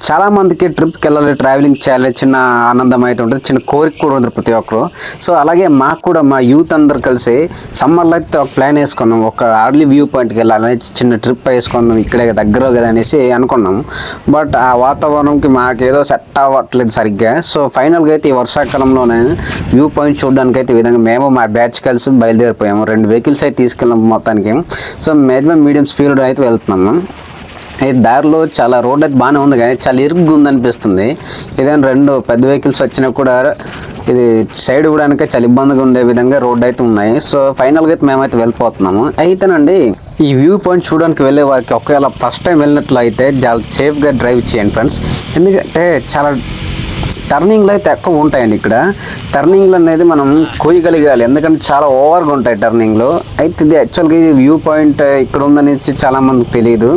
చాలా మందికి ట్రిప్కి వెళ్ళాలి, ట్రావెలింగ్ చేయాలి, చిన్న ఆనందం అయితే ఉంటుంది, చిన్న కోరిక కూడా ఉంది ప్రతి ఒక్కరు. సో అలాగే మాకు కూడా మా యూత్ అందరు కలిసి సమ్మర్లో అయితే ఒక ప్లాన్ వేసుకున్నాం, ఒక ఆర్లీ వ్యూ పాయింట్కి వెళ్ళాలని చిన్న ట్రిప్ వేసుకున్నాం, ఇక్కడే దగ్గర కదా అనేసి అనుకున్నాం. బట్ ఆ వాతావరణంకి మాకేదో సెట్ అవ్వట్లేదు సరిగ్గా. సో ఫైనల్గా అయితే ఈ వర్షాకాలంలోనే వ్యూ పాయింట్ చూడడానికి అయితే ఈ విధంగా మేము మా బ్యాచ్ కలిసి బయలుదేరిపోయాము. 2 వెహికల్స్ అయితే తీసుకెళ్ళాము మొత్తానికి. సో మ్యాక్సిమం మీడియం స్పీడ్ అయితే వెళ్తున్నాము. అయితే దారిలో చాలా రోడ్ అయితే బాగానే ఉంది, కానీ చాలా ఇరుగ్గా ఉందనిపిస్తుంది. ఏదైనా 2 పెద్ద వెహికల్స్ వచ్చినా కూడా ఇది సైడ్ ఇవ్వడానికి చాలా ఇబ్బందిగా ఉండే విధంగా రోడ్ అయితే ఉన్నాయి. సో ఫైనల్గా అయితే మేమైతే వెళ్ళిపోతున్నాము. అయితేనండి ఈ వ్యూ పాయింట్ చూడడానికి వెళ్ళే వారికి ఒకవేళ ఫస్ట్ టైం వెళ్ళినట్లు అయితే చాలా సేఫ్గా డ్రైవ్ చేయండి ఫ్రెండ్స్. ఎందుకంటే చాలా టర్నింగ్లు అయితే ఎక్కువ ఉంటాయండి. ఇక్కడ టర్నింగ్లు అనేది మనం కోయగలిగాలి, ఎందుకంటే చాలా ఓవర్గా ఉంటాయి టర్నింగ్లు. అయితే ఇది యాక్చువల్గా ఈ వ్యూ పాయింట్ ఇక్కడ ఉందని చాలామందికి తెలియదు.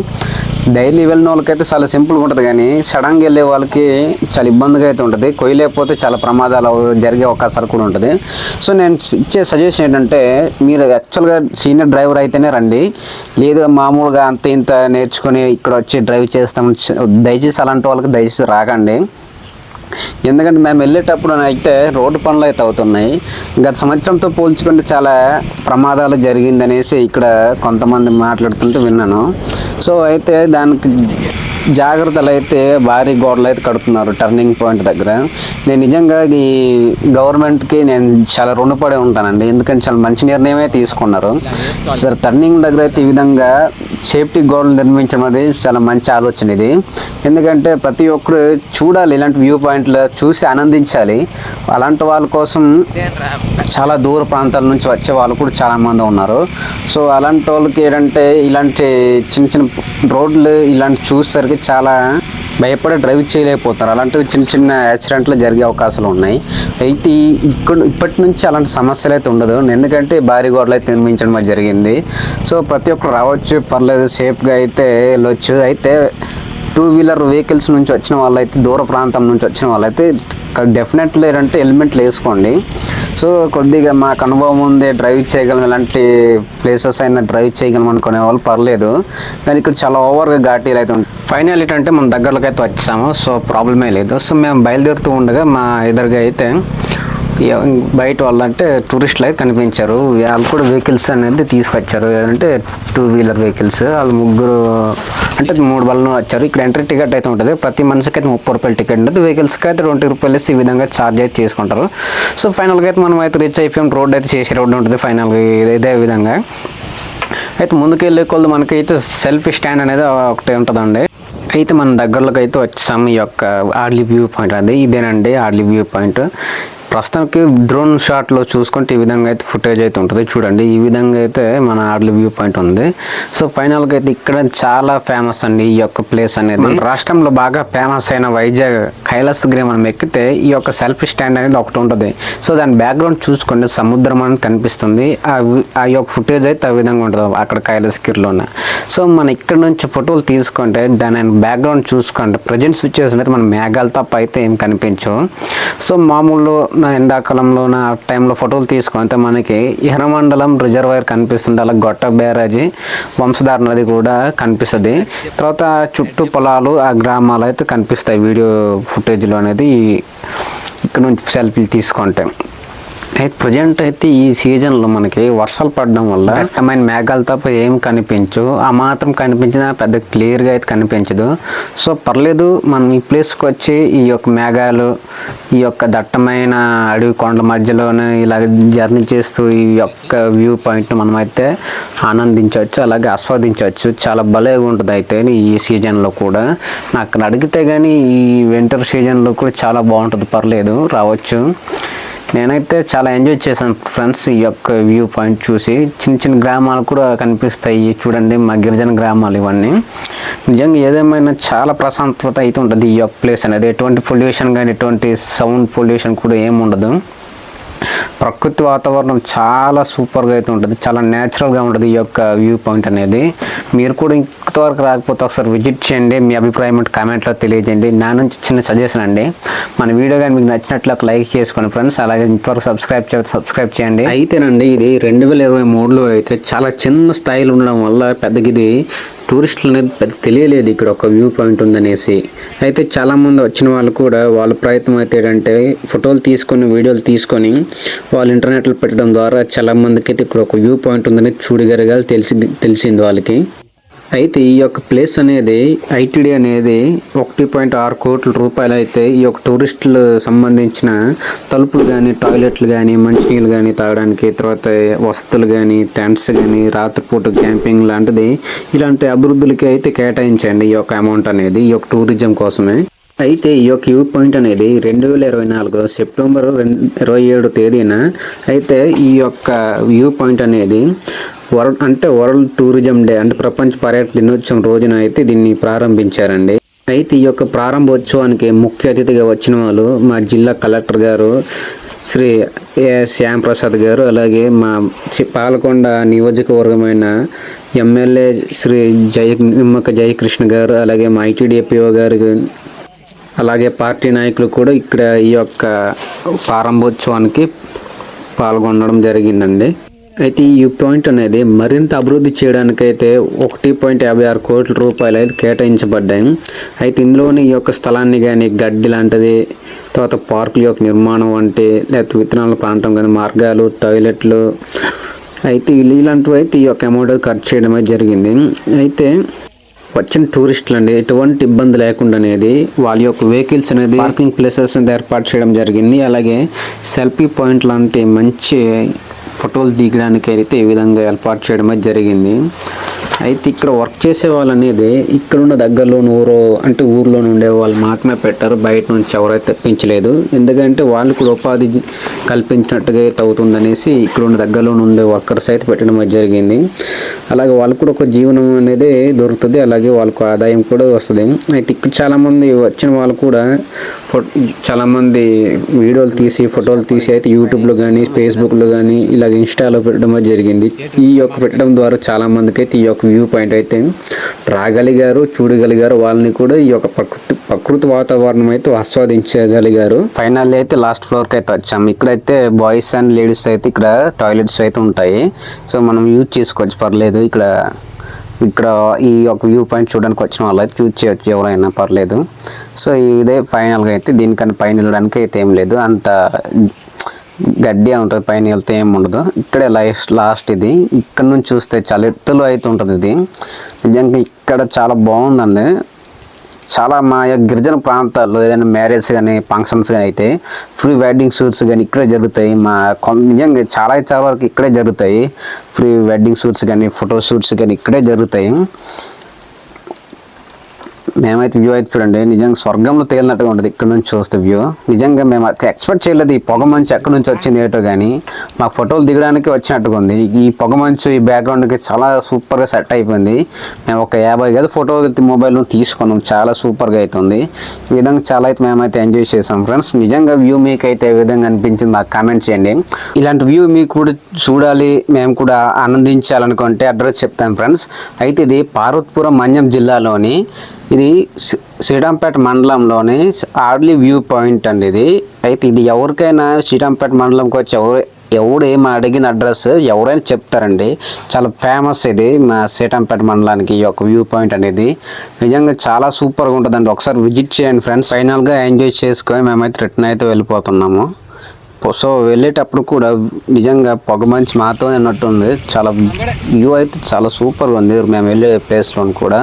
డైలీ వెళ్ళిన వాళ్ళకైతే చాలా సింపుల్గా ఉంటుంది, కానీ సడన్గా వెళ్ళే వాళ్ళకి చాలా ఇబ్బందిగా అయితే ఉంటుంది. కొయ్యలేకపోతే చాలా ప్రమాదాలు జరిగే అవకాశాలు కూడా ఉంటుంది. సో నేను ఇచ్చే సజెషన్ ఏంటంటే, మీరు యాక్చువల్గా సీనియర్ డ్రైవర్ అయితేనే రండి, లేదు మామూలుగా అంత ఇంత నేర్చుకొని ఇక్కడ వచ్చి డ్రైవ్ చేస్తాం దయచేసి అలాంటి వాళ్ళకి దయచేసి రాకండి. ఎందుకంటే మేము వెళ్ళేటప్పుడు అయితే రోడ్డు పనులు అయితే అవుతున్నాయి. గత సంవత్సరంతో పోల్చుకుంటే చాలా ప్రమాదాలు జరిగిందనేసి ఇక్కడ కొంతమంది మాట్లాడుతుంటే విన్నాను. సో అయితే దానికి జాగ్రత్తలు అయితే భారీ గోడలు అయితే కడుతున్నారు టర్నింగ్ పాయింట్ దగ్గర. నేను నిజంగా ఈ గవర్నమెంట్కి నేను చాలా రుణపడి ఉంటానండి, ఎందుకంటే చాలా మంచి నిర్ణయమే తీసుకున్నారు. సరే టర్నింగ్ దగ్గర అయితే ఈ విధంగా సేఫ్టీ గోడలు నిర్మించడం అనేది చాలా మంచి ఆలోచన ఇది. ఎందుకంటే ప్రతి ఒక్కరు చూడాలి, ఇలాంటి వ్యూ పాయింట్లు చూసి ఆనందించాలి. అలాంటి వాళ్ళ కోసం చాలా దూర ప్రాంతాల నుంచి వచ్చే వాళ్ళు కూడా చాలామంది ఉన్నారు. సో అలాంటి వాళ్ళకి ఏంటంటే ఇలాంటి చిన్న చిన్న రోడ్లు ఇలాంటి చూసేసరికి చాలా భయపడి డ్రైవ్ చేయలేకపోతారు. అలాంటివి చిన్న చిన్న యాక్సిడెంట్లు జరిగే అవకాశాలు ఉన్నాయి. అయితే ఇప్పటి నుంచి అలాంటి సమస్యలు అయితే ఉండదు, ఎందుకంటే భారీ గోడలు అయితే నిర్మించడం జరిగింది. సో ప్రతి ఒక్కరు రావచ్చు, పర్లేదు, సేఫ్గా అయితే వెళ్ళొచ్చు. అయితే 2 వీలర్ వెహికల్స్ నుంచి వచ్చిన వాళ్ళైతే, దూర ప్రాంతం నుంచి వచ్చిన వాళ్ళైతే డెఫినెట్లీ ఏంటంటే హెల్మెట్లు వేసుకోండి. సో కొద్దిగా మాకు అనుభవం ఉంది, డ్రైవ్ చేయగలం, ఇలాంటి ప్లేసెస్ అయినా డ్రైవ్ చేయగలం అనుకునే వాళ్ళు పర్లేదు, కానీ ఇక్కడ చాలా ఓవర్గా ఘాటీలు అయితే ఉంటాయి. ఫైనల్ ఏంటంటే మన దగ్గరలోకి అయితే వచ్చాము, సో ప్రాబ్లమే లేదు. సో మేము బయలుదేరుతూ ఉండగా మా ఎదురుగా అయితే బయట వాళ్ళు అంటే టూరిస్టులు అయితే కనిపించారు. వాళ్ళు కూడా వెహికల్స్ అనేది తీసుకొచ్చారు, అంటే 2 వీలర్ వెహికల్స్. వాళ్ళు ముగ్గురు అంటే 3 బళ్ళు వచ్చారు. ఇక్కడ ఎంట్రీ టికెట్ అయితే ఉంటుంది, ప్రతి మనిషికి అయితే 30 రూపాయల టికెట్ ఉంటుంది, వెహికల్స్కి అయితే 20 రూపాయలు ఈ విధంగా ఛార్జ్ అయితే చేసుకుంటారు. సో ఫైనల్గా అయితే మనం అయితే రీచ్ అయిపోయాం. రోడ్ అయితే చేసే రోడ్డు ఉంటుంది ఫైనల్గా ఇదే విధంగా. అయితే ముందుకు వెళ్ళే కొద్ది మనకైతే సెల్ఫీ స్టాండ్ అనేది ఒకటి ఉంటుందండి. అయితే మన దగ్గరలోకి అయితే వచ్చాము. ఈ యొక్క ఆర్లీ వ్యూ పాయింట్ అది ఇదేనండి ఆర్లీ వ్యూ పాయింట్. ప్రస్తుతానికి డ్రోన్ షాట్లో చూసుకుంటే ఈ విధంగా అయితే ఫుటేజ్ అయితే ఉంటుంది. చూడండి, ఈ విధంగా అయితే మన ఆర్లీ వ్యూ పాయింట్ ఉంది. సో ఫైనల్గా అయితే ఇక్కడ చాలా ఫేమస్ అండి ఈ యొక్క ప్లేస్ అనేది. మన రాష్ట్రంలో బాగా ఫేమస్ అయిన వైజాగ్ కైలాసగిరి మనం ఎక్కితే ఈ యొక్క సెల్ఫీ స్టాండ్ అనేది ఒకటి ఉంటుంది. సో దాని బ్యాక్గ్రౌండ్ చూసుకోండి, సముద్రం అనేది కనిపిస్తుంది. ఆ యొక్క ఫుటేజ్ అయితే ఆ విధంగా ఉంటుంది అక్కడ కైలాసగిరిలోనే. సో మన ఇక్కడ నుంచి ఫోటోలు తీసుకుంటే దాని బ్యాక్గ్రౌండ్ చూసుకుంటే ప్రజెంట్ సిచ్యువేషన్ అయితే మన మేఘాలు తప్ప అయితే ఏం కనిపించవు. సో మామూలు ఎండాకాలంలో ఆ టైంలో ఫోటోలు తీసుకుంటే మనకి ఇహరమండలం రిజర్వాయర్ కనిపిస్తుంది, అలా గొట్ట బ్యారేజీ, వంశధార నది కూడా కనిపిస్తుంది. తర్వాత చుట్టూ పొలాలు, ఆ గ్రామాలు అయితే కనిపిస్తాయి వీడియో ఫుటేజ్లో అనేది ఇక్కడ నుంచి సెల్ఫీలు తీసుకుంటే. అయితే ప్రజెంట్ అయితే ఈ సీజన్లో మనకి వర్షాలు పడడం వల్ల దట్టమైన మేఘాలు తప్ప ఏం కనిపించు, ఆ మాత్రం కనిపించినా పెద్ద క్లియర్గా అయితే కనిపించదు. సో పర్లేదు, మనం ఈ ప్లేస్కి వచ్చి ఈ యొక్క మేఘాలు, ఈ యొక్క దట్టమైన అడవి కొండల మధ్యలోనే ఇలా జర్నీ చేస్తూ ఈ యొక్క వ్యూ పాయింట్ని మనం అయితే ఆనందించవచ్చు, అలాగే ఆస్వాదించవచ్చు. చాలా భలేగా ఉంటుంది అయితే ఈ సీజన్లో కూడా. నాకు అడిగితే కానీ ఈ వింటర్ సీజన్లో కూడా చాలా బాగుంటుంది, పర్లేదు, రావచ్చు. నేనైతే చాలా ఎంజాయ్ చేశాను ఫ్రెండ్స్ ఈ యొక్క వ్యూ పాయింట్ చూసి. చిన్న చిన్న గ్రామాలు కూడా కనిపిస్తాయి చూడండి, మా గిరిజన గ్రామాలు ఇవన్నీ. నిజంగా ఏదేమైనా చాలా ప్రశాంతత అయితే ఉంటుంది ఈ యొక్క ప్లేస్ అనేది. ఎటువంటి పొల్యూషన్ కానీ ఎటువంటి సౌండ్ పొల్యూషన్ కూడా ఏమి ఉండదు. ప్రకృతి వాతావరణం చాలా సూపర్గా అయితే ఉంటుంది, చాలా న్యాచురల్గా ఉంటుంది ఈ యొక్క వ్యూ పాయింట్ అనేది. మీరు కూడా ఇంతవరకు రాకపోతే ఒకసారి విజిట్ చేయండి, మీ అభిప్రాయం అంటే కామెంట్లో తెలియజేయండి. నా నుంచి చిన్న సజెషన్ అండి, మన వీడియో కానీ మీకు నచ్చినట్లు ఒక లైక్ చేసుకోండి ఫ్రెండ్స్, అలాగే ఇంతవరకు సబ్స్క్రైబ్ చేయండి. అయితేనండి ఇది 2023లో అయితే చాలా చిన్న స్థాయిలో ఉండడం వల్ల పెద్దగా ఇది టూరిస్టులు అనేది పెద్ద తెలియలేదు ఇక్కడ ఒక వ్యూ పాయింట్ ఉందనేసి. అయితే చాలామంది వచ్చిన వాళ్ళు కూడా వాళ్ళ ప్రయత్నం అయితే ఏంటంటే ఫోటోలు తీసుకొని వీడియోలు తీసుకొని వాళ్ళు ఇంటర్నెట్లో పెట్టడం ద్వారా చాలామందికి అయితే ఇక్కడ ఒక వ్యూ పాయింట్ ఉందని చూడగలిగారు, తెలిసింది వాళ్ళకి. అయితే ఈ యొక్క ప్లేస్ అనేది ఐటీడీ అనేది 1.6 కోట్ల రూపాయలు అయితే ఈ యొక్క టూరిస్టులు సంబంధించిన తలుపులు కానీ, టాయిలెట్లు కానీ, మంచినీళ్ళు కానీ తాగడానికి, తర్వాత వసతులు కానీ, టెంట్స్ కానీ, రాత్రిపూట క్యాంపింగ్ లాంటిది ఇలాంటి అభివృద్ధులకి అయితే కేటాయించండి ఈ యొక్క అమౌంట్ అనేది ఈ యొక్క టూరిజం కోసమే. అయితే ఈ యొక్క వ్యూ పాయింట్ అనేది 2024 సెప్టెంబర్ 27 తేదీన అయితే ఈ యొక్క వ్యూ పాయింట్ అనేది వరల్డ్ టూరిజం డే అంటే ప్రపంచ పర్యాటక దినోత్సవం రోజున అయితే దీన్ని ప్రారంభించారండి. అయితే ఈ యొక్క ప్రారంభోత్సవానికి ముఖ్య అతిథిగా వచ్చిన వాళ్ళు మా జిల్లా కలెక్టర్ గారు శ్రీ శ్యామ్ ప్రసాద్ గారు, అలాగే మా పాలకొండ నియోజకవర్గమైన ఎమ్మెల్యే శ్రీ నిమ్మక జయకృష్ణ గారు, అలాగే మా ఐటీడీఏపీఓ గారు, అలాగే పార్టీ నాయకులు కూడా ఇక్కడ ఈ యొక్క ప్రారంభోత్సవానికి పాల్గొనడం జరిగిందండి. అయితే ఈ పాయింట్ అనేది మరింత అభివృద్ధి చేయడానికైతే 1.56 కోట్ల రూపాయలు అయితే కేటాయించబడ్డాయి. అయితే ఇందులోని ఈ యొక్క స్థలాన్ని కానీ గడ్డి లాంటిది, తర్వాత పార్కుల యొక్క నిర్మాణం వంటి, లేకపోతే విత్తనాల ప్రాంతం కానీ, మార్గాలు, టాయిలెట్లు అయితే ఇలాంటివి అయితే ఈ యొక్క అమౌంట్ ఖర్చు చేయడం అయితే జరిగింది. అయితే వచ్చిన టూరిస్టులు అండి ఎటువంటి ఇబ్బంది లేకుండా అనేది వాళ్ళ యొక్క వెహికల్స్ అనేది పార్కింగ్ ప్లేసెస్ ఏర్పాటు చేయడం జరిగింది. అలాగే సెల్ఫీ పాయింట్ లాంటి మంచి ఫోటోలు దిగడానికి అయితే ఈ విధంగా ఏర్పాటు చేయడం అయితే జరిగింది. అయితే ఇక్కడ వర్క్ చేసే వాళ్ళు అనేది ఇక్కడున్న దగ్గరలో ఊర్లో ఉండే వాళ్ళు మాత్రమే పెట్టారు, బయట నుంచి ఎవరైతే తెప్పించలేదు. ఎందుకంటే వాళ్ళు కూడా ఉపాధి కల్పించినట్టుగా అయితే అవుతుందనేసి ఇక్కడున్న దగ్గరలో ఉండే వర్కర్స్ అయితే పెట్టడం అయితే జరిగింది. అలాగే వాళ్ళకు కూడా ఒక జీవనం అనేది దొరుకుతుంది, అలాగే వాళ్ళకు ఆదాయం కూడా వస్తుంది. అయితే ఇక్కడ చాలామంది వచ్చిన వాళ్ళు కూడా చాలామంది వీడియోలు తీసి ఫోటోలు తీసి అయితే యూట్యూబ్లో కానీ, ఫేస్బుక్లో కానీ, ఇలాగ ఇన్స్టాలో పెట్టడం అయితే జరిగింది. ఈ యొక్క పెట్టడం ద్వారా చాలామందికి అయితే ఈ యొక్క వ్యూ పాయింట్ అయితే రాగలిగారు, చూడగలిగారు. వాళ్ళని కూడా ఈ యొక్క ప్రకృతి వాతావరణం అయితే ఆస్వాదించగలిగారు. ఫైనల్ అయితే లాస్ట్ ఫ్లోర్కి అయితే వచ్చాము. ఇక్కడైతే బాయ్స్ అండ్ లేడీస్ అయితే ఇక్కడ టాయిలెట్స్ అయితే ఉంటాయి, సో మనం యూజ్ చేసుకోవచ్చు, పర్లేదు. ఇక్కడ ఈ యొక్క వ్యూ పాయింట్ చూడడానికి వచ్చిన వాళ్ళు అయితే యూజ్ చేయొచ్చు, ఎవరైనా పర్లేదు. సో ఇదే ఫైనల్గా అయితే దీనికన్నా పైన వెళ్ళడానికి అయితే ఏం లేదు, అంత గడ్డి ఉంటుంది, పైన వెళ్తే ఏమి ఉండదు. ఇక్కడే లాస్ట్ ఇది. ఇక్కడ నుంచి చూస్తే చాలా ఎత్తులో అయితే ఉంటుంది ఇది. నిజంగా ఇక్కడ చాలా బాగుందండి. చాలా మా గిరిజన ప్రాంతాల్లో ఏదైనా మ్యారేజ్ కానీ, ఫంక్షన్స్ కానీ అయితే ఫ్రీ వెడ్డింగ్ షూట్స్ కానీ ఇక్కడే జరుగుతాయి. నిజంగా చాలా వరకు ఇక్కడే జరుగుతాయి. ఫ్రీ వెడ్డింగ్ షూట్స్ కానీ, ఫోటో షూట్స్ కానీ ఇక్కడే జరుగుతాయి. మేమైతే వ్యూ అయితే చూడండి నిజంగా స్వర్గంలో తేలినట్టుగా ఉంటుంది ఇక్కడ నుంచి చూస్తే వ్యూ. నిజంగా మేము ఎక్స్పెక్ట్ చేయలేదు ఈ పొగ మంచు ఎక్కడి నుంచి వచ్చింది ఏటో, కానీ మాకు ఫోటోలు దిగడానికి వచ్చినట్టుగా ఉంది. ఈ పొగ మంచు ఈ బ్యాక్గ్రౌండ్కి చాలా సూపర్గా సెట్ అయిపోయింది. మేము ఒక 50 గది ఫోటోలు మొబైల్లో తీసుకున్నాం, చాలా సూపర్గా అవుతుంది. ఈ విధంగా చాలా అయితే మేమైతే ఎంజాయ్ చేసాం ఫ్రెండ్స్. నిజంగా వ్యూ మీకు అయితే ఏ విధంగా అనిపించింది నాకు కామెంట్ చేయండి. ఇలాంటి వ్యూ మీకు కూడా చూడాలి, మేము కూడా ఆనందించాలనుకుంటే అడ్రస్ చెప్తాను ఫ్రెండ్స్. అయితే ఇది పార్వతీపురం మన్యం జిల్లాలోని ఇది శ్రీరాంపేట మండలంలోని ఆర్లీ వ్యూ పాయింట్ అండి ఇది. అయితే ఇది ఎవరికైనా శ్రీరాంపేట మండలంకి వచ్చి ఎవడు ఏమి అడిగిన అడ్రస్ ఎవరైనా చెప్తారండి. చాలా ఫేమస్ ఇది మా శ్రీరాంపేట మండలానికి ఈ యొక్క వ్యూ పాయింట్ అనేది. నిజంగా చాలా సూపర్గా ఉంటుందండి, ఒకసారి విజిట్ చేయండి ఫ్రెండ్స్. ఫైనల్గా ఎంజాయ్ చేసుకొని మేమైతే రిటర్న్ అయితే వెళ్ళిపోతున్నాము. సో వెళ్ళేటప్పుడు కూడా నిజంగా పొగ మంచి మాతో అన్నట్టుంది. చాలా వ్యూ అయితే చాలా సూపర్గా ఉంది మేము వెళ్ళే ప్లేస్లో కూడా.